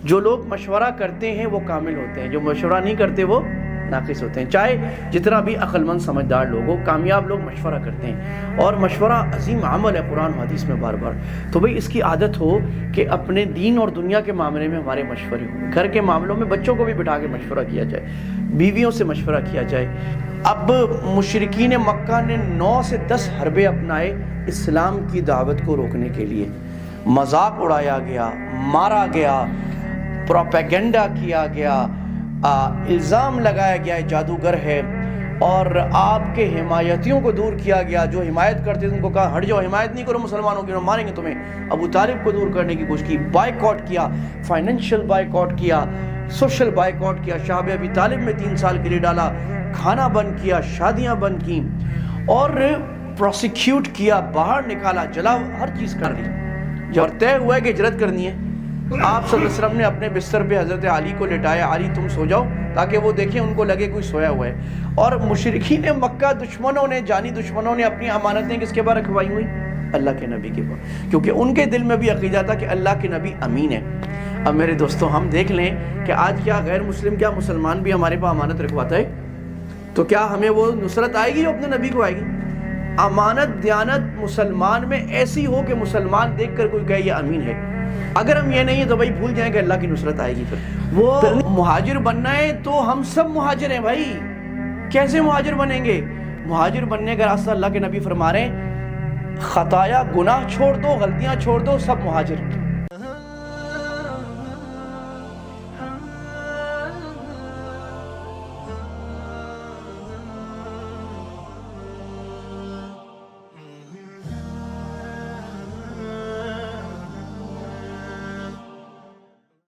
جو لوگ مشورہ کرتے ہیں وہ کامل ہوتے ہیں، جو مشورہ نہیں کرتے وہ ناقص ہوتے ہیں۔ چاہے جتنا بھی عقل مند سمجھدار لوگ ہو، کامیاب لوگ مشورہ کرتے ہیں، اور مشورہ عظیم عمل ہے قرآن و حدیث میں بار بار۔ تو بھئی اس کی عادت ہو کہ اپنے دین اور دنیا کے معاملے میں ہمارے مشورے ہوں، گھر کے معاملوں میں بچوں کو بھی بٹھا کے مشورہ کیا جائے، بیویوں سے مشورہ کیا جائے۔ اب مشرکین مکہ نے 9 سے 10 حربے اپنائے اسلام کی دعوت کو روکنے کے لیے، مذاق اڑایا گیا، مارا گیا، پروپیگنڈا کیا گیا، الزام لگایا گیا ہے جادوگر ہے، اور آپ کے حمایتیوں کو دور کیا گیا، جو حمایت کرتے تھے ان کو کہا ہٹ جاؤ، حمایت نہیں کرو مسلمانوں کی، ماریں گے تمہیں۔ ابو طالب کو دور کرنے کی کوشش کی، بائیکاٹ کیا، فائنینشیل بائیکاٹ کیا، سوشل بائیکاٹ کیا، شہاب ابی طالب میں 3 سال کے لیے ڈالا، کھانا بند کیا، شادیاں بند کی، اور پروسیکیوٹ کیا، باہر نکالا، جلا، ہر چیز کر دی۔ جب طے ہوا ہے کہ ہجرت کرنی ہے، آپ صلی اللہ علیہ وسلم نے اپنے بستر پہ حضرت علی کو لٹایا، علی تم سو جاؤ، تاکہ وہ دیکھیں، ان کو لگے کوئی سویا ہوا ہے۔ اور مشرکین مکہ دشمنوں نے، جانی دشمنوں نے اپنی امانتیں کس کے پاس رکھوائی ہوئی؟ اللہ کے نبی کے پاس، کیونکہ ان کے دل میں بھی عقیدہ تھا کہ اللہ کے نبی امین ہے۔ اب میرے دوستوں ہم دیکھ لیں کہ آج کیا غیر مسلم، کیا مسلمان بھی ہمارے پاس امانت رکھواتا ہے؟ تو کیا ہمیں وہ نصرت آئے گی جو اپنے نبی کو آئے گی؟ امانت دیانت مسلمان میں ایسی ہو کہ مسلمان دیکھ کر کوئی کہے یہ امین ہے۔ اگر ہم یہ نہیں ہے تو بھائی بھول جائیں کہ اللہ کی نصرت آئے گی۔ پھر وہ مہاجر بننا ہے تو ہم سب مہاجر ہیں بھائی، کیسے مہاجر بنیں گے؟ مہاجر بننے کا راستہ اللہ کے نبی فرما رہے ہیں، خطایا گناہ چھوڑ دو، غلطیاں چھوڑ دو، سب مہاجر۔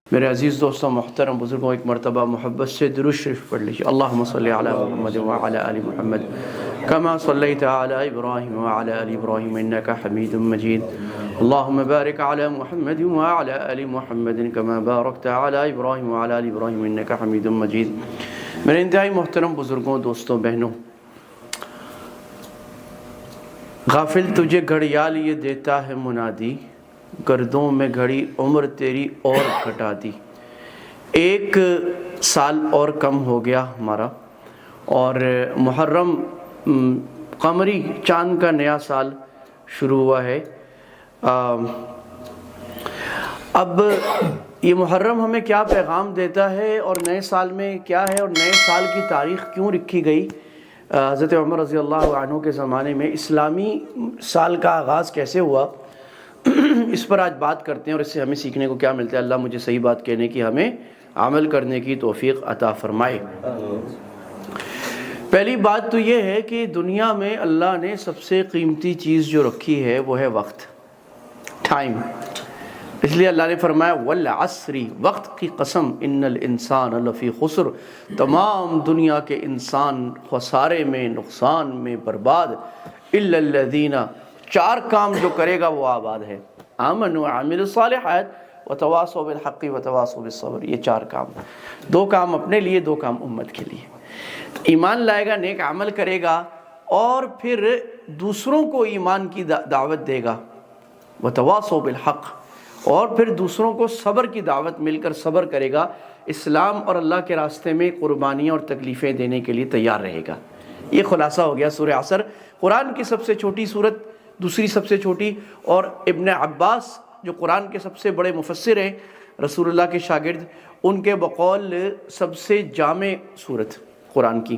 میرے عزیز دوستوں، محترم بزرگوں، ایک مرتبہ محبت سے درود شریف پڑھ لیجیے۔ اللہم صلی علی محمد وعلی آل محمد کما صلیت علی ابراہیم وعلی آل ابراہیم انک حمید مجید۔ اللہم بارک علی محمد وعلی آل محمد کما بارکت علی ابراہیم وعلی آل ابراہیم انک حمید مجید۔ میرے انتہائی محترم بزرگوں، دوستوں، بہنوں، غافل تجھے گھڑیال یہ دیتا ہے منادی، گردوں میں گھڑی عمر تیری اور گھٹا دی۔ 1 سال اور کم ہو گیا ہمارا، اور محرم قمری چاند کا نیا سال شروع ہوا ہے۔ اب یہ محرم ہمیں کیا پیغام دیتا ہے، اور نئے سال میں کیا ہے، اور نئے سال کی تاریخ کیوں رکھی گئی؟ حضرت عمر رضی اللہ عنہ کے زمانے میں اسلامی سال کا آغاز کیسے ہوا، اس پر آج بات کرتے ہیں، اور اس سے ہمیں سیکھنے کو کیا ملتا ہے۔ اللہ مجھے صحیح بات کہنے کی، ہمیں عمل کرنے کی توفیق عطا فرمائے۔ پہلی بات تو یہ ہے کہ دنیا میں اللہ نے سب سے قیمتی چیز جو رکھی ہے وہ ہے وقت، ٹائم۔ اس لیے اللہ نے فرمایا والعصر، وقت کی قسم، ان الانسان لفی خسر، تمام دنیا کے انسان خسارے میں، نقصان میں، برباد، الا الذین، 4 کام جو کرے گا وہ آباد ہے، آمنوا وعملوا الصالحات وتواصوا بالحق وتواصوا بالصبر۔ یہ 4 کام، 2 کام اپنے لیے، 2 کام امت کے لیے۔ ایمان لائے گا، نیک عمل کرے گا، اور پھر دوسروں کو ایمان کی دعوت دے گا، وتواصوا بالحق، اور پھر دوسروں کو صبر کی دعوت، مل کر صبر کرے گا، اسلام اور اللہ کے راستے میں قربانیاں اور تکلیفیں دینے کے لیے تیار رہے گا۔ یہ خلاصہ ہو گیا سورہ عصر، قرآن کی سب سے چھوٹی سورت، دوسری سب سے چھوٹی، اور ابن عباس جو قرآن کے سب سے بڑے مفسر ہیں، رسول اللہ کے شاگرد، ان کے بقول سب سے جامع سورت قرآن کی۔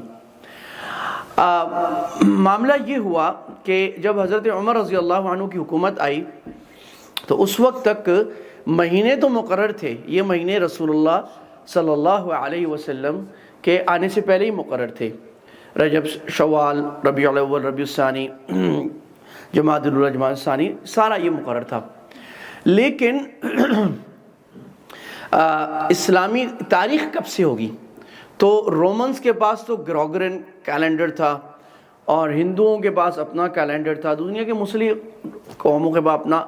معاملہ یہ ہوا کہ جب حضرت عمر رضی اللہ عنہ کی حکومت آئی تو اس وقت تک مہینے تو مقرر تھے، یہ مہینے رسول اللہ صلی اللہ علیہ وسلم کے آنے سے پہلے ہی مقرر تھے، رجب، شوال، ربیع الاول، ربیع الثانی، جمادی الاولی، جمادی الثانی، سارا یہ مقرر تھا۔ لیکن اسلامی تاریخ کب سے ہوگی؟ تو رومنز کے پاس تو گریگورین کیلنڈر تھا، اور ہندوؤں کے پاس اپنا کیلنڈر تھا، دنیا کے مسلم قوموں کے پاس اپنا،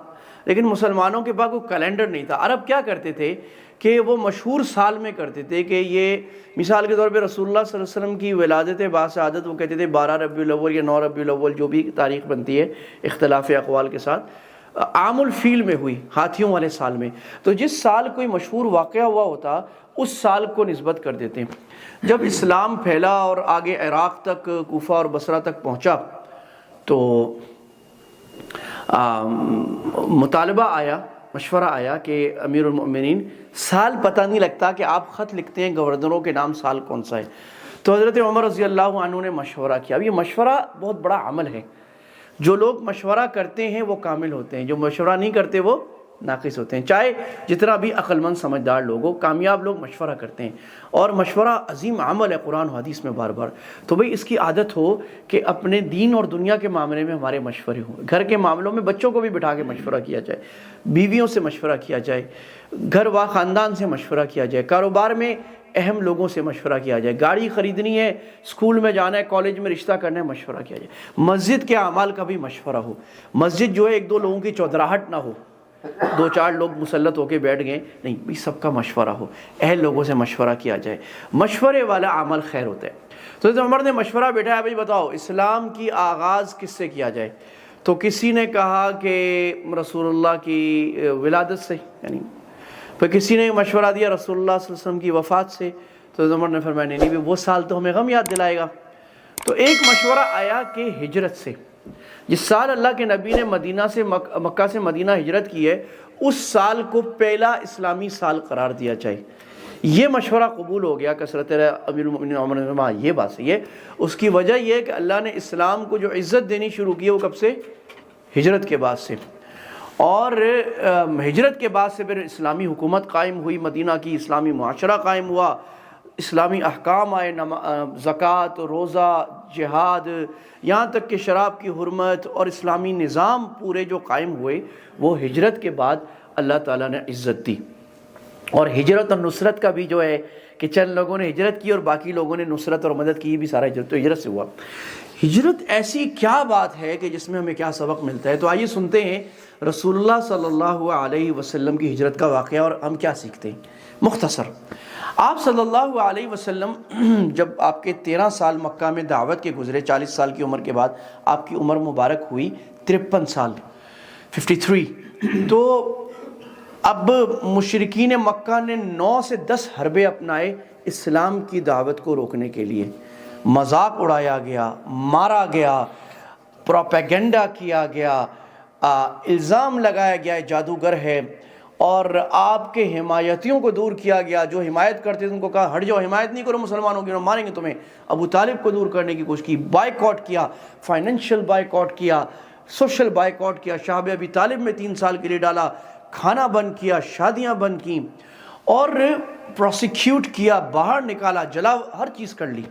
لیکن مسلمانوں کے پاس کوئی کیلنڈر نہیں تھا۔ عرب کیا کرتے تھے کہ وہ مشہور سال میں کرتے تھے، کہ یہ مثال کے طور پہ رسول اللہ صلی اللہ علیہ وسلم کی ولادت باسعادت وہ کہتے تھے 12 ربیع الاول یا 9 ربیع الاول، جو بھی تاریخ بنتی ہے اختلاف اقوال کے ساتھ، عام الفیل میں ہوئی، ہاتھیوں والے سال میں۔ تو جس سال کوئی مشہور واقعہ ہوا ہوتا اس سال کو نسبت کر دیتے ہیں۔ جب اسلام پھیلا اور آگے عراق تک، کوفہ اور بصرہ تک پہنچا تو مطالبہ آیا، مشورہ آیا کہ امیر المؤمنین سال پتہ نہیں لگتا کہ آپ خط لکھتے ہیں گورنروں کے نام، سال کون سا ہے؟ تو حضرت عمر رضی اللہ عنہ نے مشورہ کیا۔ اب یہ مشورہ بہت بڑا عمل ہے، جو لوگ مشورہ کرتے ہیں وہ کامل ہوتے ہیں، جو مشورہ نہیں کرتے وہ ناقص ہوتے ہیں۔ چاہے جتنا بھی عقل مند سمجھدار لوگ ہو، کامیاب لوگ مشورہ کرتے ہیں، اور مشورہ عظیم عمل ہے قرآن و حدیث میں بار بار۔ تو بھئی اس کی عادت ہو کہ اپنے دین اور دنیا کے معاملے میں ہمارے مشورے ہوں، گھر کے معاملوں میں بچوں کو بھی بٹھا کے مشورہ کیا جائے، بیویوں سے مشورہ کیا جائے، گھر و خاندان سے مشورہ کیا جائے، کاروبار میں اہم لوگوں سے مشورہ کیا جائے، گاڑی خریدنی ہے، اسکول میں جانا ہے، کالج میں رشتہ کرنا ہے، مشورہ کیا جائے۔ مسجد کے اعمال کا بھی مشورہ ہو، مسجد جو ہے ایک دو لوگوں کی چودراہٹ نہ ہو، دو چار لوگ مسلط ہو کے بیٹھ گئے، نہیں بھی سب کا مشورہ ہو، اہل لوگوں سے مشورہ کیا جائے، مشورے والا عمل خیر ہوتا ہے۔ تو حضرت عمر نے مشورہ بیٹھایا، بھائی بتاؤ اسلام کی آغاز کس سے کیا جائے؟ تو کسی نے کہا کہ رسول اللہ کی ولادت سے، یعنی پھر کسی نے مشورہ دیا رسول اللہ صلی اللہ علیہ وسلم کی وفات سے۔ تو حضرت عمر نے فرمایا نہیں وہ سال تو ہمیں غم یاد دلائے گا۔ تو ایک مشورہ آیا کہ ہجرت سے، جس سال اللہ کے نبی نے مکہ سے مدینہ ہجرت کی ہے اس سال کو پہلا اسلامی سال قرار دیا جائے۔ یہ مشورہ قبول ہو گیا کثرت امیر المؤمنین عمر نے فرمایا یہ بات صحیح ہے۔ اس کی وجہ یہ ہے کہ اللہ نے اسلام کو جو عزت دینی شروع کی وہ کب سے؟ ہجرت کے بعد سے، اور ہجرت کے بعد سے پھر اسلامی حکومت قائم ہوئی مدینہ کی، اسلامی معاشرہ قائم ہوا، اسلامی احکام آئے، زکوٰۃ، روزہ، جہاد، یہاں تک کہ شراب کی حرمت، اور اسلامی نظام پورے جو قائم ہوئے وہ ہجرت کے بعد اللہ تعالیٰ نے عزت دی۔ اور ہجرت اور نصرت کا بھی جو ہے کہ چند لوگوں نے ہجرت کی اور باقی لوگوں نے نصرت اور مدد کی، بھی سارا ہجرت سے ہوا۔ ہجرت ایسی کیا بات ہے کہ جس میں ہمیں کیا سبق ملتا ہے؟ تو آئیے سنتے ہیں رسول اللہ صلی اللہ علیہ وسلم کی ہجرت کا واقعہ اور ہم کیا سیکھتے ہیں۔ مختصر، آپ صلی اللہ علیہ وسلم جب آپ کے 13 سال مکہ میں دعوت کے گزرے، 40 سال کی عمر کے بعد آپ کی عمر مبارک ہوئی 53 سال 53۔ تو اب مشرکین مکہ نے 9 سے 10 حربے اپنائے اسلام کی دعوت کو روکنے کے لیے۔ مذاق اڑایا گیا، مارا گیا، پروپیگنڈا کیا گیا، الزام لگایا گیا جادوگر ہے، اور آپ کے حمایتیوں کو دور کیا گیا۔ جو حمایت کرتے تھے ان کو کہا ہٹ جاؤ، حمایت نہیں کرو مسلمانوں کی، ماریں گے تمہیں۔ ابو طالب کو دور کرنے کی کوشش کی، بائیکاٹ کیا، فائنینشیل بائیکاٹ کیا، سوشل بائیکاٹ کیا، شعب ابی طالب میں 3 سال کے لیے ڈالا، کھانا بند کیا، شادیاں بند کیں، اور پروسیکیوٹ کیا، باہر نکالا، جلا، ہر چیز کر لی۔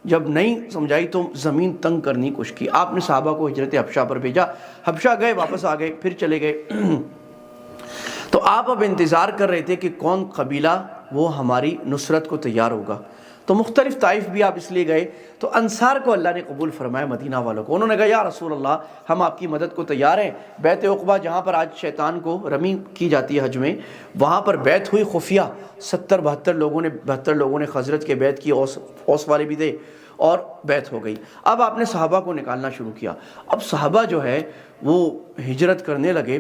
جب نہیں سمجھائی تو زمین تنگ کرنے کی کوشش کی۔ آپ نے صحابہ کو ہجرت حبشہ پر بھیجا، حبشہ گئے، واپس آ گئے، پھر چلے گئے۔ تو آپ اب انتظار کر رہے تھے کہ کون قبیلہ وہ ہماری نصرت کو تیار ہوگا۔ تو مختلف طائف بھی آپ اس لیے گئے۔ تو انصار کو اللہ نے قبول فرمایا، مدینہ والوں کو۔ انہوں نے کہا یا رسول اللہ ہم آپ کی مدد کو تیار ہیں۔ بیت عقبہ جہاں پر آج شیطان کو رمی کی جاتی ہے حج میں، وہاں پر بیعت ہوئی خفیہ، 72 لوگوں نے خزرج کے بیعت کی، اوس والے بھی تھے، اور بیعت ہو گئی۔ اب آپ نے صحابہ کو نکالنا شروع کیا۔ اب صحابہ جو ہے وہ ہجرت کرنے لگے،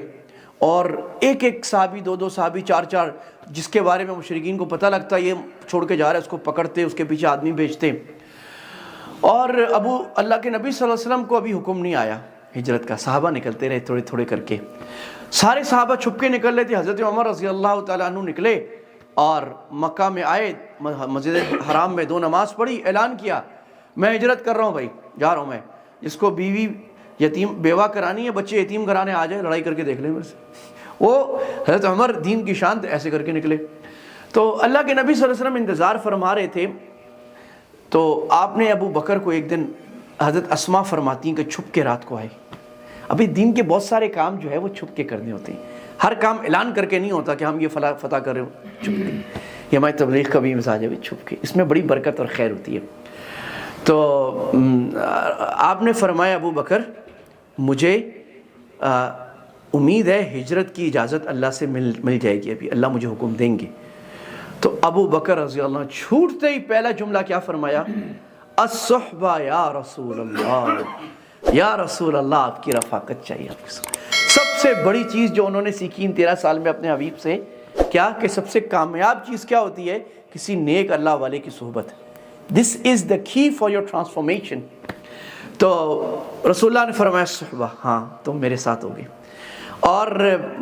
اور ایک صحابی، 2 صحابی، 4 جس کے بارے میں مشرکین کو پتہ لگتا یہ چھوڑ کے جا رہا ہے، اس کو پکڑتے، اس کے پیچھے آدمی بھیجتے۔ اور اللہ کے نبی صلی اللہ علیہ وسلم کو ابھی حکم نہیں آیا ہجرت کا، صحابہ نکلتے رہے تھوڑے تھوڑے کر کے۔ سارے صحابہ چھپ کے نکل رہے تھے۔ حضرت عمر رضی اللہ تعالیٰ عنہ نکلے اور مکہ میں آئے، مسجد حرام میں 2 نماز پڑھی، اعلان کیا میں ہجرت کر رہا ہوں، بھائی جا رہا ہوں میں، جس کو بیوی یتیم بیوہ کرانی ہے، بچے یتیم کرانے آ جائے، لڑائی کر کے دیکھ لیں میرے سے۔ وہ حضرت عمر دین کی شان ایسے کر کے نکلے۔ تو اللہ کے نبی صلی اللہ علیہ وسلم انتظار فرما رہے تھے۔ تو آپ نے ابو بکر کو ایک دن، حضرت اسماء فرماتی ہیں کہ چھپ کے رات کو آئے۔ ابھی دین کے بہت سارے کام جو ہے وہ چھپ کے کرنے ہوتے ہیں، ہر کام اعلان کر کے نہیں ہوتا کہ ہم یہ فتح کر رہے ہو، چھپ کے۔ یہ ہماری تبلیغ کا بھی مزاج ہے، چھپ کے، اس میں بڑی برکت اور خیر ہوتی ہے۔ تو آپ نے فرمایا ابو بکر مجھے امید ہے ہجرت کی اجازت اللہ سے مل جائے گی، ابھی اللہ مجھے حکم دیں گے۔ تو ابو بکر رضی اللہ عنہ چھوٹتے ہی پہلا جملہ کیا فرمایا؟ الصحبہ یا رسول اللہ، یا رسول اللہ آپ کی رفاقت چاہیے آپ کے ساتھ۔ سب سے بڑی چیز جو انہوں نے سیکھی ان 13 سال میں اپنے حبیب سے، کیا کہ سب سے کامیاب چیز کیا ہوتی ہے؟ کسی نیک اللہ والے کی صحبت۔ دس از دا کی فار یور ٹرانسفارمیشن۔ تو رسول اللہ نے فرمایا صحبہ، ہاں تم میرے ساتھ ہوگے، اور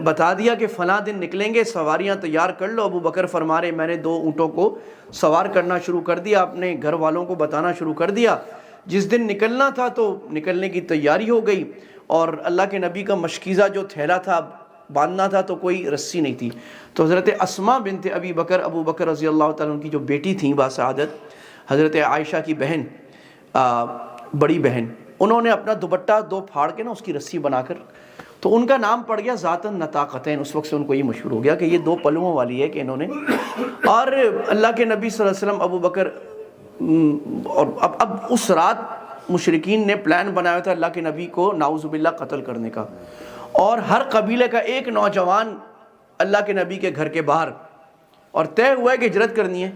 بتا دیا کہ فلاں دن نکلیں گے، سواریاں تیار کر لو۔ ابو بکر فرما رہے میں نے 2 اونٹوں کو سوار کرنا شروع کر دیا، اپنے گھر والوں کو بتانا شروع کر دیا۔ جس دن نکلنا تھا تو نکلنے کی تیاری ہو گئی، اور اللہ کے نبی کا مشکیزہ جو تھیلا تھا باندھنا تھا تو کوئی رسی نہیں تھی، تو حضرت اسماء بنت ابو بکر رضی اللہ تعالیٰ عنہ کی جو بیٹی تھیں باسعادت، حضرت عائشہ کی بہن، بڑی بہن، انہوں نے اپنا دوپٹہ 2 پھاڑ کے نا اس کی رسی بنا کر، تو ان کا نام پڑ گیا ذات النطاقتین۔ اس وقت سے ان کو یہ مشہور ہو گیا کہ یہ 2 پلوؤں والی ہے کہ انہوں نے۔ اور اللہ کے نبی صلی اللہ علیہ وسلم ابو بکر، اور اب اس رات مشرکین نے پلان بنایا تھا اللہ کے نبی کو نعوذ باللہ قتل کرنے کا، اور ہر قبیلے کا ایک نوجوان اللہ کے نبی کے گھر کے باہر، اور طے ہوا ہے کہ ہجرت کرنی ہے۔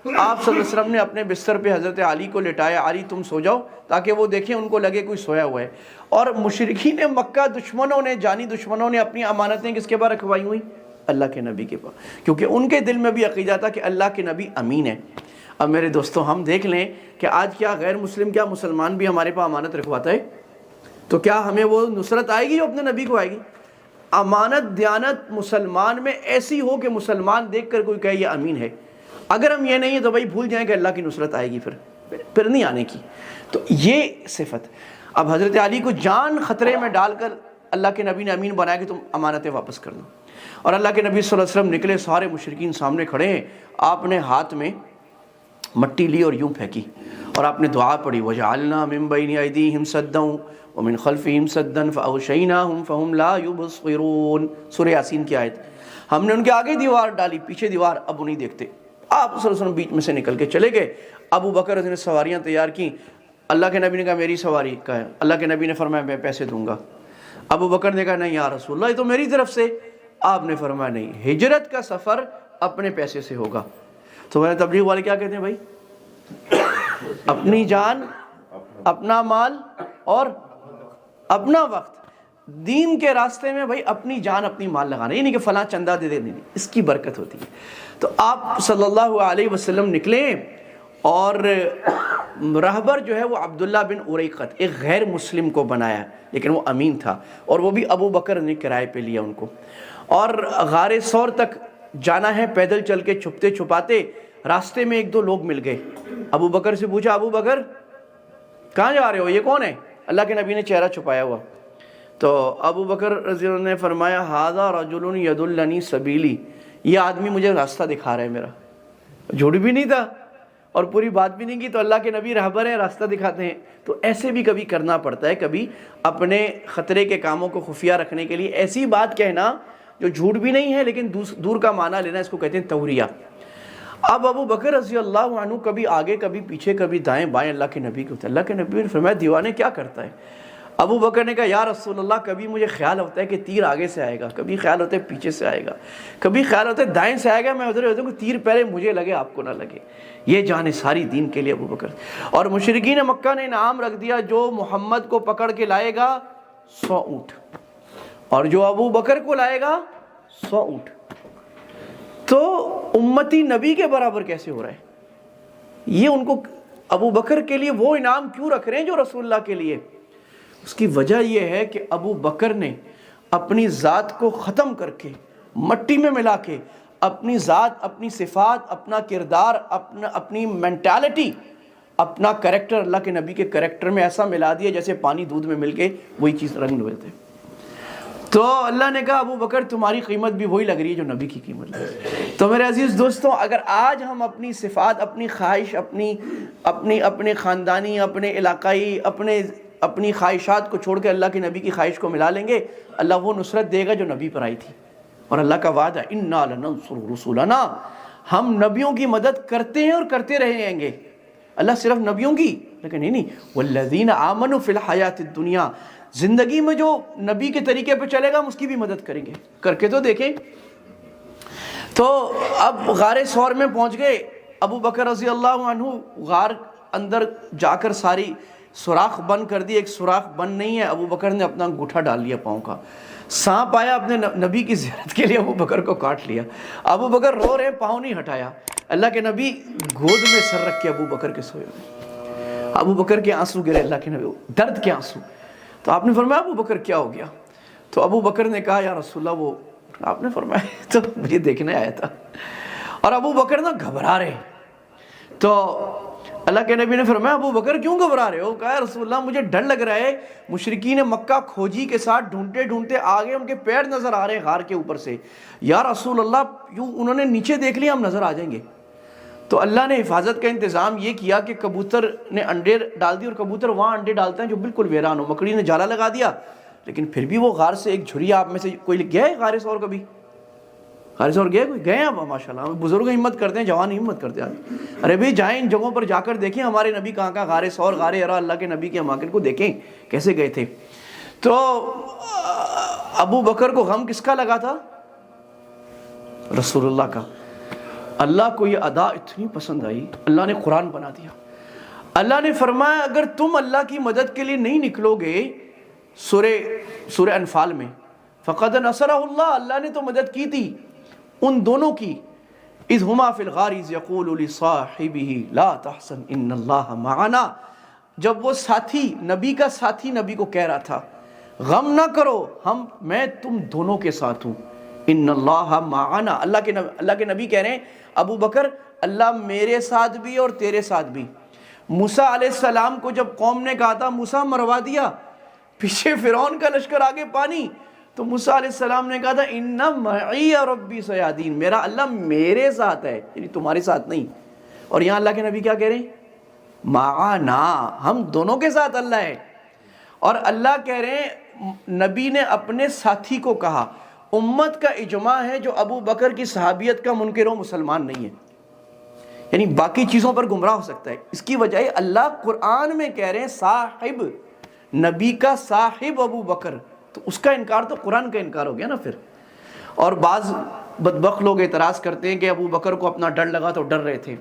آپ صلی اللہ علیہ وسلم نے اپنے بستر پہ حضرت علی کو لٹایا، علی تم سو جاؤ تاکہ وہ دیکھیں، ان کو لگے کوئی سویا ہوا ہے۔ اور مشرکین مکہ دشمنوں نے، جانی دشمنوں نے اپنی امانتیں کس کے پاس رکھوائی ہوئی؟ اللہ کے نبی کے پاس، کیونکہ ان کے دل میں بھی عقیدہ تھا کہ اللہ کے نبی امین ہے۔ اب میرے دوستوں ہم دیکھ لیں کہ آج کیا غیر مسلم، کیا مسلمان بھی ہمارے پاس امانت رکھواتا ہے؟ تو کیا ہمیں وہ نصرت آئے گی جو اپنے نبی کو آئے گی؟ امانت دیانت مسلمان میں ایسی ہو کہ مسلمان دیکھ کر کوئی کہے یہ امین ہے۔ اگر ہم یہ نہیں ہے تو بھائی بھول جائیں کہ اللہ کی نصرت آئے گی، پھر نہیں آنے کی۔ تو یہ صفت، اب حضرت علی کو جان خطرے میں ڈال کر اللہ کے نبی نے امین بنایا کہ تم امانتیں واپس کر دو، اور اللہ کے نبی صلی اللہ علیہ وسلم نکلے، سارے مشرکین سامنے کھڑے ہیں، آپ نے ہاتھ میں مٹی لی اور یوں پھینکی، اور آپ نے دعا پڑھی وَجَعَلْنَا مِن بَيْنِ أَيْدِيهِمْ سَدًّا وَمِن خَلْفِهِمْ سَدًّا فَأَغْشَيْنَاهُمْ فَهُمْ لَا يُبْصِرُونَ۔ سورہ یاسین کی آیت۔ ہم نے ان کے آگے دیوار ڈالی، پیچھے دیوار، اب وہ نہیں دیکھتے۔ آپ صلی اللہ علیہ وسلم بیچ میں سے نکل کے چلے گئے۔ ابو بکر نے سواریاں تیار کی، اللہ کے نبی نے کہا میری سواری کا ہے، اللہ کے نبی نے فرمایا میں پیسے دوں گا۔ ابو بکر نے کہا نہیں یا رسول اللہ یہ تو میری طرف سے۔ آپ نے فرمایا نہیں، ہجرت کا سفر اپنے پیسے سے ہوگا۔ تو میں تبلیغ والے کیا کہتے ہیں بھائی؟ اپنی جان، اپنا مال اور اپنا وقت، دین کے راستے میں بھائی اپنی جان اپنی مال لگانا، یہ نہیں کہ فلاں چندہ دے دے، نہیں، اس کی برکت ہوتی ہے۔ تو آپ صلی اللہ علیہ وسلم نکلے، اور رہبر جو ہے وہ عبداللہ بن اریقت، ایک غیر مسلم کو بنایا، لیکن وہ امین تھا، اور وہ بھی ابو بکر نے کرائے پہ لیا ان کو۔ اور غار ثور تک جانا ہے پیدل چل کے، چھپتے چھپاتے راستے میں 1-2 لوگ مل گئے۔ ابو بکر سے پوچھا ابو بکر کہاں جا رہے ہو، یہ کون ہے؟ اللہ کے نبی نے چہرہ چھپایا ہوا، تو ابو بکر رضی اللہ عنہ نے فرمایا ھذا رجل یدلنی سبیلی، یہ آدمی مجھے راستہ دکھا رہا ہے میرا۔ جھوٹ بھی نہیں تھا اور پوری بات بھی نہیں کی، تو اللہ کے نبی رہبر ہیں، راستہ دکھاتے ہیں۔ تو ایسے بھی کبھی کرنا پڑتا ہے، کبھی اپنے خطرے کے کاموں کو خفیہ رکھنے کے لیے ایسی بات کہنا جو جھوٹ بھی نہیں ہے لیکن دور کا معنی لینا، اس کو کہتے ہیں توریہ۔ اب ابو بکر رضی اللہ عنہ کبھی آگے کبھی پیچھے کبھی دائیں بائیں اللہ کے نبی کو، اللہ کے نبی نے فرمایا دیوانے کیا کرتا ہے؟ ابو بکر نے کہا یا رسول اللہ کبھی مجھے خیال ہوتا ہے کہ تیر آگے سے آئے گا، کبھی خیال ہوتا ہے پیچھے سے آئے گا، کبھی خیال ہوتا ہے دائیں سے آئے گا، میں ادھر ادھر کو تیر پہلے مجھے لگے آپ کو نہ لگے۔ یہ جان ساری دین کے لیے ابو بکر۔ اور مشرکین مکہ نے انعام رکھ دیا، جو محمد کو پکڑ کے لائے گا 100 اونٹ، اور جو ابو بکر کو لائے گا 100 اونٹ۔ تو امتی نبی کے برابر کیسے ہو رہا ہے؟ یہ ان کو ابو بکر کے لیے وہ انعام کیوں رکھ رہے ہیں جو رسول اللہ کے لیے؟ اس کی وجہ یہ ہے کہ ابو بکر نے اپنی ذات کو ختم کر کے، مٹی میں ملا کے، اپنی ذات، اپنی صفات، اپنا کردار، اپنی مینٹالٹی، اپنا کریکٹر اللہ کے نبی کے کریکٹر میں ایسا ملا دیا جیسے پانی دودھ میں مل کے وہی چیز رنگ ملتے۔ تو اللہ نے کہا ابو بکر تمہاری قیمت بھی وہی لگ رہی ہے جو نبی کی قیمت لگ رہی ہے۔ تو میرے عزیز دوستوں، اگر آج ہم اپنی صفات، اپنی خواہش، اپنے خاندانی، اپنے علاقائی، اپنی خواہشات کو چھوڑ کے اللہ کے نبی کی خواہش کو ملا لیں گے، اللہ وہ نصرت دے گا جو نبی پر آئی تھی۔ اور اللہ کا وعدہ اِنَّا لَنَنصُرُ رُسُلَنَا، ہم نبیوں کی مدد کرتے ہیں اور کرتے رہیں گے۔ اللہ صرف نبیوں کی، لیکن نہیں، وَالَّذِينَ آمَنُوا فِي الْحَيَاةِ الدُّنْيَا، زندگی میں جو نبی کے طریقے پہ چلے گا ہم اس کی بھی مدد کریں گے، کر کے تو دیکھیں۔ تو اب غار ثور میں پہنچ گئے، ابو بکر رضی اللہ عنہ غار اندر جا کر ساری سوراخ بند کر دی، ایک سوراخ بند نہیں ہے، ابو بکر نے اپنا انگوٹھا ڈال لیا پاؤں کا، سانپ آیا اپنے نبی کی زیارت کے لیے ابو بکر کو کاٹ لیا، ابو بکر رو رہے، پاؤں نہیں ہٹایا، اللہ کے نبی گود میں سر رکھ کے ابو بکر کے سوئے ہوئے، ابو بکر کے آنسو گرے، اللہ کے نبی درد کے آنسو۔ تو آپ نے فرمایا ابو بکر کیا ہو گیا؟ تو ابو بکر نے کہا یا رسول اللہ وہ آپ نے فرمایا تو مجھے دیکھنے آیا تھا، اور ابو بکر نا گھبرا رہے۔ تو اللہ کے نبی نے فرمایا ابو بکر کیوں گھبرا رہے ہو؟ کہا یا رسول اللہ مجھے ڈر لگ رہا ہے، مشرکین مکہ کھوجی کے ساتھ ڈھونڈتے ڈھونڈتے آگے ان کے پیر نظر آ رہے ہیں غار کے اوپر سے، یا رسول اللہ یوں انہوں نے نیچے دیکھ لیا ہم نظر آ جائیں گے۔ تو اللہ نے حفاظت کا انتظام یہ کیا کہ کبوتر نے انڈے ڈال دی، اور کبوتر وہاں انڈے ڈالتے ہیں جو بالکل ویران ہو، مکڑی نے جالا لگا دیا، لیکن پھر بھی وہ غار سے ایک جھریا، آپ میں سے کوئی گیا ہے غار سور کبھی؟ غار سور گئے کوئی؟ گئے ہیں آپ؟ ماشاءاللہ بزرگ ہمت کرتے ہیں، جوان ہمت کرتے ہیں، ارے بھائی جائیں ان جگہوں پر جا کر دیکھیں ہمارے نبی کہاں کہاں غار سور غار ہرا اللہ کے نبی کے اماکن کو دیکھیں کیسے گئے تھے۔ تو ابو بکر کو غم کس کا لگا تھا؟ رسول اللہ کا۔ اللہ کو یہ ادا اتنی پسند آئی، اللہ نے قرآن بنا دیا۔ اللہ نے فرمایا اگر تم اللہ کی مدد کے لیے نہیں نکلو گے، سورہ انفال میں فقد نصرہ اللہ، اللہ نے تو مدد کی تھی ان دونوں کی، اذ ہما فی الغار اذ یقول لصاحبہ لا تحزن ان اللہ معنا، جب وہ ساتھی نبی کا ساتھی نبی کو کہہ رہا تھا غم نہ کرو میں تم دونوں کے ساتھ ہوں، ان اللہ معنا، اللہ کے نبی کہہ رہے ہیں ابو بکر اللہ میرے ساتھ بھی اور تیرے ساتھ بھی۔ موسیٰ علیہ السلام کو جب قوم نے کہا تھا موسیٰ مروا دیا، پیچھے فرعون کا لشکر آگے پانی، تو موسیٰ علیہ السلام نے کہا تھا ان معی ربی سیہدین، میرا اللہ میرے ساتھ ہے، یعنی تمہارے ساتھ نہیں۔ اور یہاں اللہ کے نبی کیا کہہ رہے ہیں؟ معنا، ہم دونوں کے ساتھ اللہ ہے۔ اور اللہ کہہ رہے ہیں نبی نے اپنے ساتھی کو کہا، امت کا اجماع ہے جو ابو بکر کی صحابیت کا منکر ہو مسلمان نہیں ہے، یعنی باقی چیزوں پر گمراہ ہو سکتا ہے۔ اس کی وجہ اللہ قرآن میں کہہ رہے ہیں صاحب، نبی کا صاحب ابو بکر، تو اس کا انکار تو قرآن کا انکار ہو گیا نا پھر۔ اور بعض بدبخت لوگ اعتراض کرتے ہیں کہ ابو بکر کو اپنا ڈر لگا تو ڈر رہے تھے۔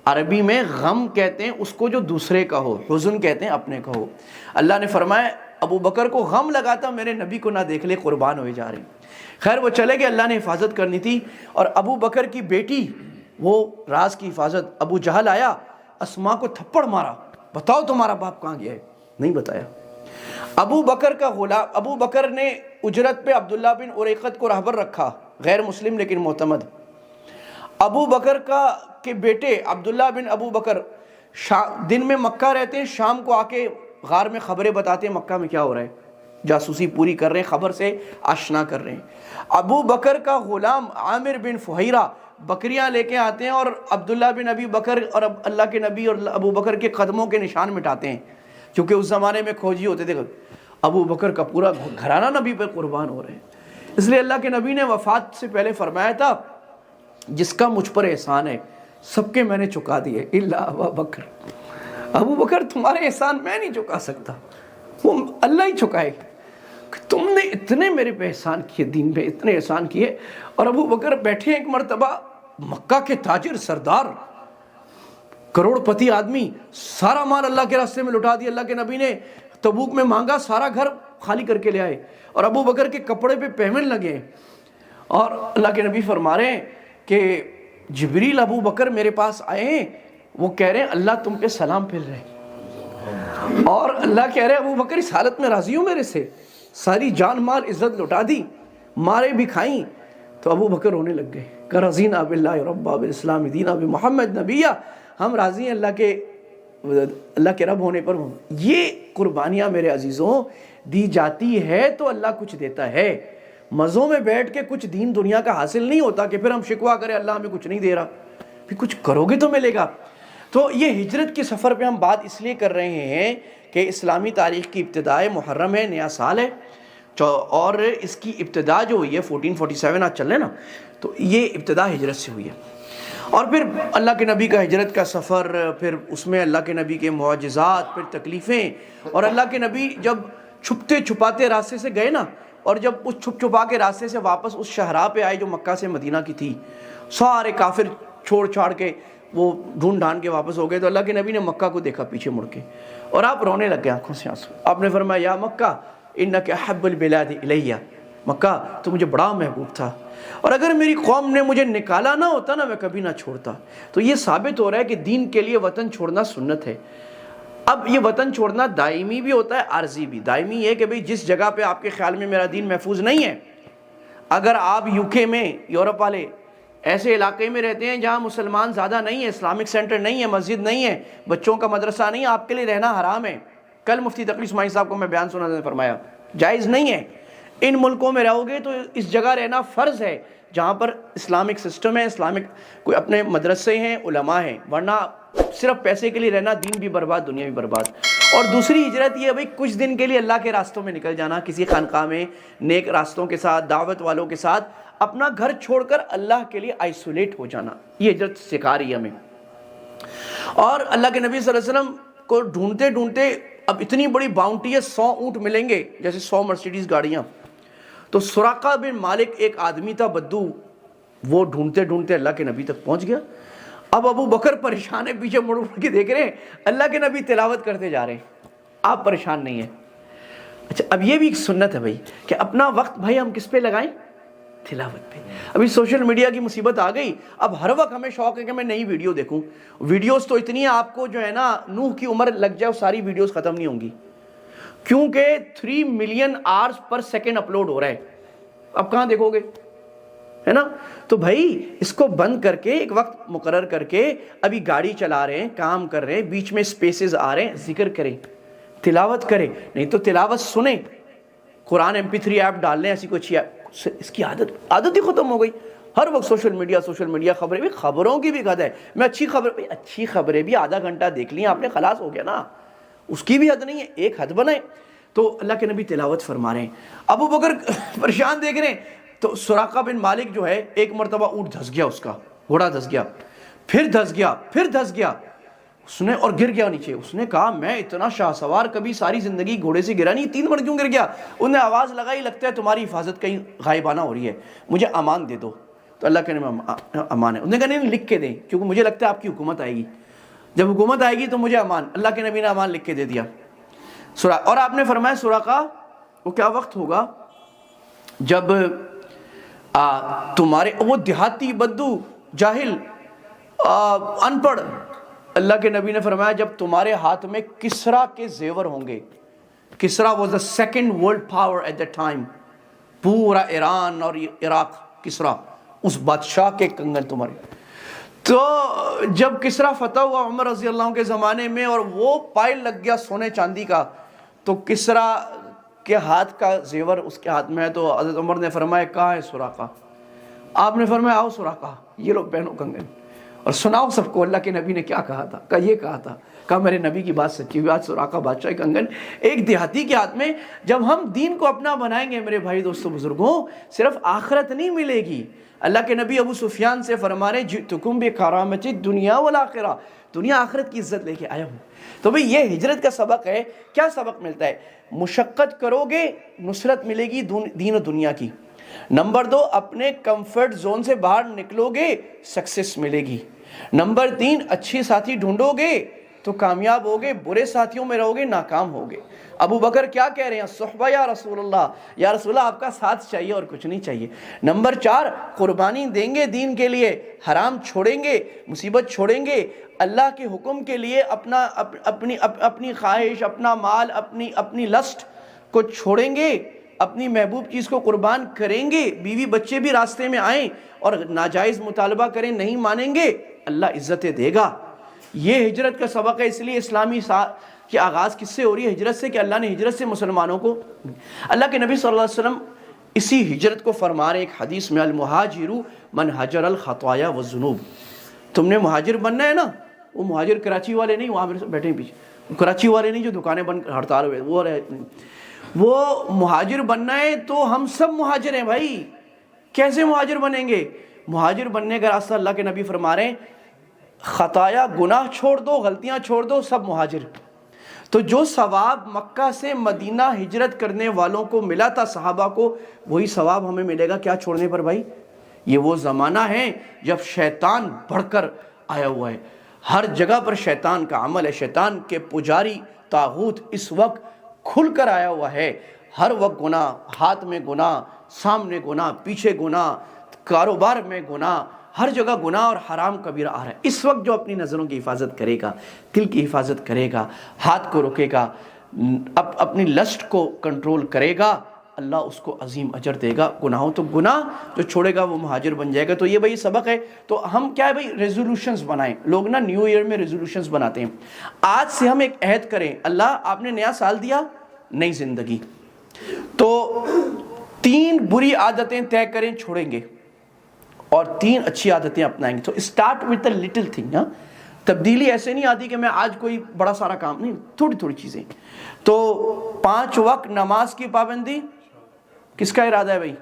عربی میں غم کہتے ہیں اس کو جو دوسرے کا ہو، حزن کہتے ہیں اپنے کا ہو۔ اللہ نے فرمایا ابو بکر کو غم لگا تھا میرے نبی کو نہ دیکھ لے گربان ہوئے جا رہے ہیں۔ خیر وہ چلے گئے، اللہ نے حفاظت کرنی تھی، اور ابو بکر کی بیٹی وہ راز کی حفاظت، ابو جہل آیا اسماء کو تھپڑ مارا، بتاؤ تمہارا باپ کہاں گیا ہے؟ نہیں بتایا۔ ابو بکر کا غلام، ابو بکر نے اجرت پہ عبداللہ بن اریقت کو رہبر رکھا، غیر مسلم لیکن معتمد۔ ابو بکر کے بیٹے عبداللہ بن ابو بکر دن میں مکہ رہتے ہیں، شام کو آ کے غار میں خبریں بتاتے ہیں مکہ میں کیا ہو رہا ہے، جاسوسی پوری کر رہے ہیں، خبر سے آشنا کر رہے ہیں۔ ابو بکر کا غلام عامر بن فہیرہ بکریاں لے کے آتے ہیں اور عبداللہ بن ابی بکر اور اللہ کے نبی اور ابو بکر کے قدموں کے نشان مٹاتے ہیں، کیونکہ اس زمانے میں کھوجی ہوتے تھے۔ ابو بکر کا پورا گھرانہ نبی پہ قربان ہو رہے ہیں۔ اس لیے اللہ کے نبی نے وفات سے پہلے فرمایا تھا جس کا مجھ پر احسان ہے سب کے میں نے چکا دیے الا ابو بکر، ابو بکر تمہارے احسان میں نہیں چکا سکتا، وہ اللہ ہی چکائے، تم نے اتنے میرے پہ احسان کیے، دین پہ اتنے احسان کیے۔ اور ابو بکر بیٹھے ایک مرتبہ، مکہ کے تاجر سردار کروڑ پتی آدمی، سارا مال اللہ کے راستے میں لٹا دیا، اللہ کے نبی نے تبوک میں مانگا، سارا گھر خالی کر کے لے آئے، اور ابو بکر کے کپڑے پہ پیمن لگے، اور اللہ کے نبی فرما رہے ہیں کہ جبریل ابو بکر میرے پاس آئے ہیں، وہ کہہ رہے ہیں اللہ تم پہ سلام پھیل رہے ہیں، اور اللہ کہہ رہے ہیں ابو بکر اس حالت میں راضی ہو میرے سے، ساری جان مال عزت لٹا دی، مارے بھی کھائیں۔ تو ابو بکر رونے لگ گئے کہ رضینا باللہ ربا بالاسلام دینا بمحمد نبیہ، ہم راضی ہیں اللہ کے رب ہونے پر۔ یہ قربانیاں میرے عزیزوں دی جاتی ہے تو اللہ کچھ دیتا ہے، مزوں میں بیٹھ کے کچھ دین دنیا کا حاصل نہیں ہوتا کہ پھر ہم شکوہ کریں اللہ ہمیں کچھ نہیں دے رہا، پھر کچھ کرو گے تو ملے گا۔ تو یہ ہجرت کے سفر پہ ہم بات اس لیے کر رہے ہیں کہ اسلامی تاریخ کی ابتداء محرم ہے، نیا سال ہے، اور اس کی ابتدا جو ہوئی ہے 1447 آج چل رہے ہیں نا، تو یہ ابتدا ہجرت سے ہوئی ہے۔ اور پھر اللہ کے نبی کا ہجرت کا سفر، پھر اس میں اللہ کے نبی کے معجزات، پھر تکلیفیں، اور اللہ کے نبی جب چھپتے چھپاتے راستے سے گئے نا، اور جب اس چھپ چھپا کے راستے سے واپس اس شہرا پہ آئے جو مکہ سے مدینہ کی تھی، سارے کافر چھوڑ چھاڑ کے وہ ڈھونڈ ڈھانڈ کے واپس ہو گئے تو اللہ کے نبی نے مکہ کو دیکھا پیچھے مڑ کے اور آپ رونے لگ گئے آنکھوں سے آنسو. آپ نے فرمایا یا مکہ انک احب البلاد الیہ، مکہ تو مجھے بڑا محبوب تھا اور اگر میری قوم نے مجھے نکالا نہ ہوتا نا میں کبھی نہ چھوڑتا. تو یہ ثابت ہو رہا ہے کہ دین کے لیے وطن چھوڑنا سنت ہے. اب یہ وطن چھوڑنا دائمی بھی ہوتا ہے عارضی بھی. دائمی یہ کہ بھئی جس جگہ پہ آپ کے خیال میں میرا دین محفوظ نہیں ہے، اگر آپ UK میں یورپ والے ایسے علاقے میں رہتے ہیں جہاں مسلمان زیادہ نہیں ہے، اسلامک سینٹر نہیں ہے، مسجد نہیں ہے، بچوں کا مدرسہ نہیں ہے، آپ کے لیے رہنا حرام ہے. کل مفتی تقی اسماعیل صاحب کو میں بیان سنا نے فرمایا جائز نہیں ہے. ان ملکوں میں رہو گے تو اس جگہ رہنا فرض ہے جہاں پر اسلامک سسٹم ہے، اسلامک کوئی اپنے مدرسے ہیں، علماء ہیں، ورنہ صرف پیسے کے لیے رہنا دین بھی برباد دنیا بھی برباد. اور دوسری ہجرت یہ ہے بھائی کچھ دن کے لیے اللہ کے راستوں میں نکل جانا، کسی خانقاہ میں نیک راستوں کے ساتھ، دعوت والوں کے ساتھ اپنا گھر چھوڑ کر اللہ کے لیے آئسولیٹ ہو جانا. یہ ہجرت سکھا رہی ہے ہمیں. اور اللہ کے نبی صلی اللہ علیہ وسلم کو ڈھونڈتے ڈھونڈتے اب اتنی بڑی باؤنٹی ہے، 100 اونٹ ملیں گے جیسے 100 مرسیڈیز گاڑیاں. تو سراقہ بن مالک ایک آدمی تھا بدو، وہ ڈھونڈتے ڈھونڈتے اللہ کے نبی تک پہنچ گیا. اب ابو بکر پریشان ہے، پیچھے مڑ مڑ کے دیکھ رہے ہیں، اللہ کے نبی تلاوت کرتے جا رہے ہیں، آپ پریشان نہیں ہیں. اچھا اب یہ بھی ایک سنت ہے بھائی کہ اپنا وقت بھائی ہم کس پہ لگائیں؟ تلاوت پہ. ابھی سوشل میڈیا کی مصیبت آ گئی، اب ہر وقت ہمیں شوق ہے کہ میں نئی ویڈیو دیکھوں. ویڈیوز تو اتنی ہیں آپ کو جو ہے نا نوح کی عمر لگ جائے ساری ویڈیوز ختم نہیں ہوں گی، کیونکہ 3 million hours per second upload ہو رہا ہے. اب کہاں دیکھو گے، ہے نا؟ تو بھائی اس کو بند کر کے ایک وقت مقرر کر کے، ابھی گاڑی چلا رہے ہیں، کام کر رہے ہیں، بیچ میں سپیسز آ رہے ہیں، ذکر کریں، تلاوت کریں. نہیں تو تلاوت سنیں، قرآن MP3 ایپ ڈال لیں، ایسی کوئی اچھی ایپ. اس کی عادت ہی ختم ہو گئی. ہر وقت سوشل میڈیا خبریں بھی، خبروں کی بھی حد ہے. میں اچھی خبریں بھی آدھا گھنٹہ دیکھ لی آپ نے، خلاص ہو گیا نا، اس کی بھی حد نہیں ہے، ایک حد بنائیں. تو اللہ کے نبی تلاوت فرما رہے ہیں، ابو بکر پریشان دیکھ رہے ہیں. تو سراقہ بن مالک جو ہے ایک مرتبہ اونٹ دھس گیا، اس کا گھوڑا دھس گیا، پھر دھس گیا اس نے اور گر گیا نیچے. اس نے کہا میں اتنا شاہ سوار کبھی ساری زندگی گھوڑے سے گرا نہیں، 3 بار کیوں گر گیا؟ انہوں نے آواز لگائی، لگتا ہے تمہاری حفاظت کہیں غائبانہ ہو رہی ہے، مجھے امان دے دو. تو اللہ کے نام امان ہے. انہوں نے کہا نہیں لکھ کے دیں، کیونکہ مجھے لگتا ہے آپ کی حکومت آئے گی، جب حکومت آئے گی تو مجھے امان. اللہ کے نبی نے امان لکھ کے دے دیا. اور آپ نے فرمایا سراقہ وہ کیا وقت ہوگا جب تمہارے وہ دیہاتی بدو جاہل ان پڑھ، اللہ کے نبی نے فرمایا جب تمہارے ہاتھ میں کسرا کے زیور ہوں گے. کسرا was the second world power at that time. پورا ایران اور عراق، کسرا اس بادشاہ کے کنگن تمہارے. تو جب کسرا فتح ہوا عمر رضی اللہ عنہ کے زمانے میں اور وہ پائل لگ گیا سونے چاندی کا، تو کسرا کے ہاتھ کا زیور اس کے ہاتھ میں ہے. تو حضرت عمر نے فرمایا کہاں ہے سراقہ؟ آپ نے فرمایا آؤ سراقہ، یہ لوگ پہنو کنگن اور سناؤ سب کو اللہ کے نبی نے کیا کہا تھا. یہ کہا تھا، کہا میرے نبی کی بات سچی ہوئی. آج سراقہ بادشاہ کنگن ایک دیہاتی کے ہاتھ میں. جب ہم دین کو اپنا بنائیں گے میرے بھائی دوستو بزرگوں، صرف آخرت نہیں ملے گی. اللہ کے نبی ابو سفیان سے فرما رہے جئتکم بکرامۃ الدنیا والآخرہ، دنیا آخرت کی عزت لے کے آیا ہوں. تو بھئی یہ ہجرت کا سبق ہے. کیا سبق ملتا ہے؟ مشقت کرو گے نصرت ملے گی دین و دنیا کی. نمبر 2 اپنے کمفرٹ زون سے باہر نکلو گے سکسس ملے گی. نمبر 3 اچھی ساتھی ڈھونڈو گے تو کامیاب ہوگے، برے ساتھیوں میں رہو گے ناکام ہوگے. ابو بکر کیا کہہ رہے ہیں؟ صحبہ یا رسول اللہ، یا رسول اللہ آپ کا ساتھ چاہیے اور کچھ نہیں چاہیے. نمبر 4 قربانی دیں گے دین کے لیے، حرام چھوڑیں گے، مصیبت چھوڑیں گے، اللہ کے حکم کے لیے اپنی خواہش، اپنا مال، اپنی لسٹ کو چھوڑیں گے، اپنی محبوب چیز کو قربان کریں گے. بیوی بچے بھی راستے میں آئیں اور ناجائز مطالبہ کریں، نہیں مانیں گے، اللہ عزتیں دے گا. یہ ہجرت کا سبق ہے. اس لیے اسلامی کی آغاز کس سے ہو رہی ہے؟ ہجرت سے. کہ اللہ نے ہجرت سے مسلمانوں کو، اللہ کے نبی صلی اللہ علیہ وسلم اسی ہجرت کو فرما رہے ایک حدیث میں، المہاجر من حجر الخطایا والذنوب. تم نے مہاجر بننا ہے نا، وہ مہاجر کراچی والے نہیں، وہاں بیٹھے ہیں پیچھے، کراچی والے نہیں جو دکانیں بند ہڑتال ہوئے، وہ مہاجر بننا ہے. تو ہم سب مہاجر ہیں بھائی. کیسے مہاجر بنیں گے؟ مہاجر بننے کا راستہ اللہ کے نبی فرما رہے ہیں خطایا، گناہ چھوڑ دو، غلطیاں چھوڑ دو، سب مہاجر. تو جو ثواب مکہ سے مدینہ ہجرت کرنے والوں کو ملا تھا صحابہ کو، وہی ثواب ہمیں ملے گا. کیا چھوڑنے پر بھائی؟ یہ وہ زمانہ ہے جب شیطان بڑھ کر آیا ہوا ہے، ہر جگہ پر شیطان کا عمل ہے، شیطان کے پجاری طاغوت اس وقت کھل کر آیا ہوا ہے، ہر وقت گناہ، ہاتھ میں گناہ، سامنے گناہ، پیچھے گناہ، کاروبار میں گناہ، ہر جگہ گناہ اور حرام کبیرہ آ رہا ہے۔ اس وقت جو اپنی نظروں کی حفاظت کرے گا، دل کی حفاظت کرے گا، ہاتھ کو روکے گا، اپنی لسٹ کو کنٹرول کرے گا، اللہ اس کو عظیم اجر دے گا۔ گناہوں تو گناہ جو چھوڑے گا وہ مہاجر بن جائے گا۔ تو یہ بھائی سبق ہے۔ تو ہم کیا ہے بھائی، ریزولوشنز بنائیں۔ لوگ نا نیو ایئر میں ریزولوشنز بناتے ہیں۔ آج سے ہم ایک عہد کریں، اللہ آپ نے نیا سال دیا، نئی زندگی، تو 3 بری عادتیں طے کریں، چھوڑیں گے، اور 3 اچھی عادتیں اپنائیں گے۔ تو start with a little thing. تبدیلی ایسے نہیں آتی کہ میں آج کوئی بڑا سارا کام نہیں، تھوڑی تھوڑی چیزیں۔ تو 5 وقت نماز کی پابندی کس کا ارادہ ہے بھائی؟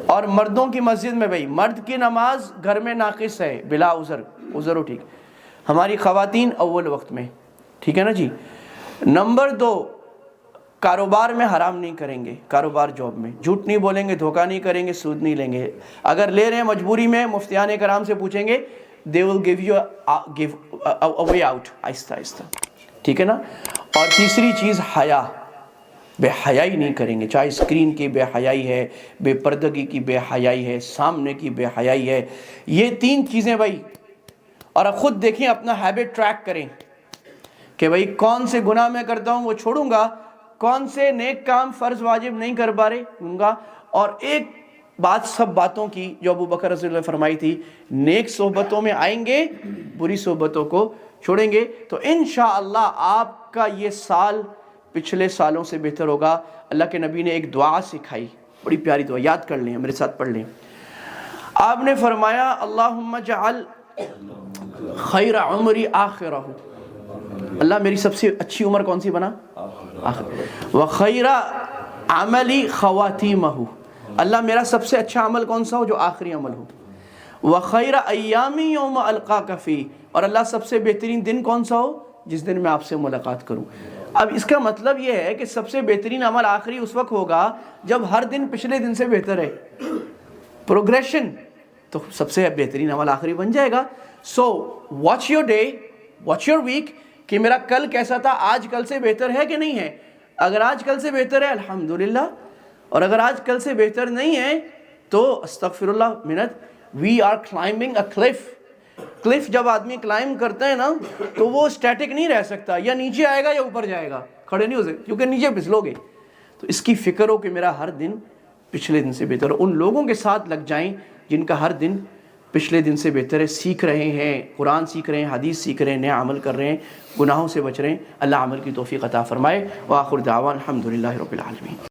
اور مردوں کی مسجد میں بھائی، مرد کی نماز گھر میں ناقص ہے بلا عذر، عذر ہو ٹھیک، ہماری خواتین اول وقت میں، ٹھیک ہے نا جی۔ نمبر 2، کاروبار میں حرام نہیں کریں گے، کاروبار جاب میں جھوٹ نہیں بولیں گے، دھوکہ نہیں کریں گے، سود نہیں لیں گے۔ اگر لے رہے ہیں مجبوری میں، مفتیان کرام سے پوچھیں گے، they will give you a way out، آہستہ آہستہ، ٹھیک ہے نا۔ اور تیسری چیز حیا، بے حیائی نہیں کریں گے، چاہے اسکرین کی بے حیائی ہے، بے پردگی کی بے حیائی ہے، سامنے کی بے حیائی ہے۔ یہ 3 چیزیں بھائی، اور اب خود دیکھیں، اپنا ہیبٹ ٹریک کریں کہ بھائی کون سے گناہ میں کرتا ہوں وہ چھوڑوں گا، کون سے نیک کام فرض واجب نہیں کر پا رہے ہوں گا۔ اور ایک بات سب باتوں کی جو ابو بکر رضی اللہ عنہ نے فرمائی تھی، نیک صحبتوں میں آئیں گے، بری صحبتوں کو چھوڑیں گے، تو انشاءاللہ آپ کا یہ سال پچھلے سالوں سے بہتر ہوگا۔ اللہ کے نبی نے ایک دعا سکھائی، بڑی پیاری دعا، یاد کر لیں، میرے ساتھ پڑھ لیں۔ آپ نے فرمایا، اللہم اجعل خیر عمری آخرہ، اللہ میری سب سے اچھی عمر کون سی بنا؟ آخر۔ وخیر عملی خواتیمہ، اللہ میرا سب سے اچھا عمل کون سا ہو؟ جو آخری عمل ہو۔ وخیر ایامی یوم القاک فی، اور اللہ سب سے بہترین دن کون سا ہو؟ جس دن میں آپ سے ملاقات کروں۔ اب اس کا مطلب یہ ہے کہ سب سے بہترین عمل آخری اس وقت ہوگا جب ہر دن پچھلے دن سے بہتر ہے، پروگریشن، تو سب سے بہترین عمل آخری بن جائے گا۔ So watch your day, watch your week, کہ میرا کل کیسا تھا، آج کل سے بہتر ہے کہ نہیں ہے؟ اگر آج کل سے بہتر ہے الحمدللہ، اور اگر آج کل سے بہتر نہیں ہے تو استغفر اللہ منت۔ وی آر کلائمبنگ اے کلف جب آدمی کلائم کرتا ہے نا تو وہ اسٹیٹک نہیں رہ سکتا، یا نیچے آئے گا یا اوپر جائے گا، کھڑے نہیں ہو سکتے کیونکہ نیچے پھسلو گے۔ تو اس کی فکر ہو کہ میرا ہر دن پچھلے دن سے بہتر ہو۔ ان لوگوں کے ساتھ لگ جائیں جن کا ہر دن پچھلے دن سے بہتر ہے، سیکھ رہے ہیں، قرآن سیکھ رہے ہیں، حدیث سیکھ رہے ہیں، نیا عمل کر رہے ہیں، گناہوں سے بچ رہے ہیں۔ اللہ عمل کی توفیق عطا فرمائے۔ وآخر دعوان الحمدللہ رب العالمین۔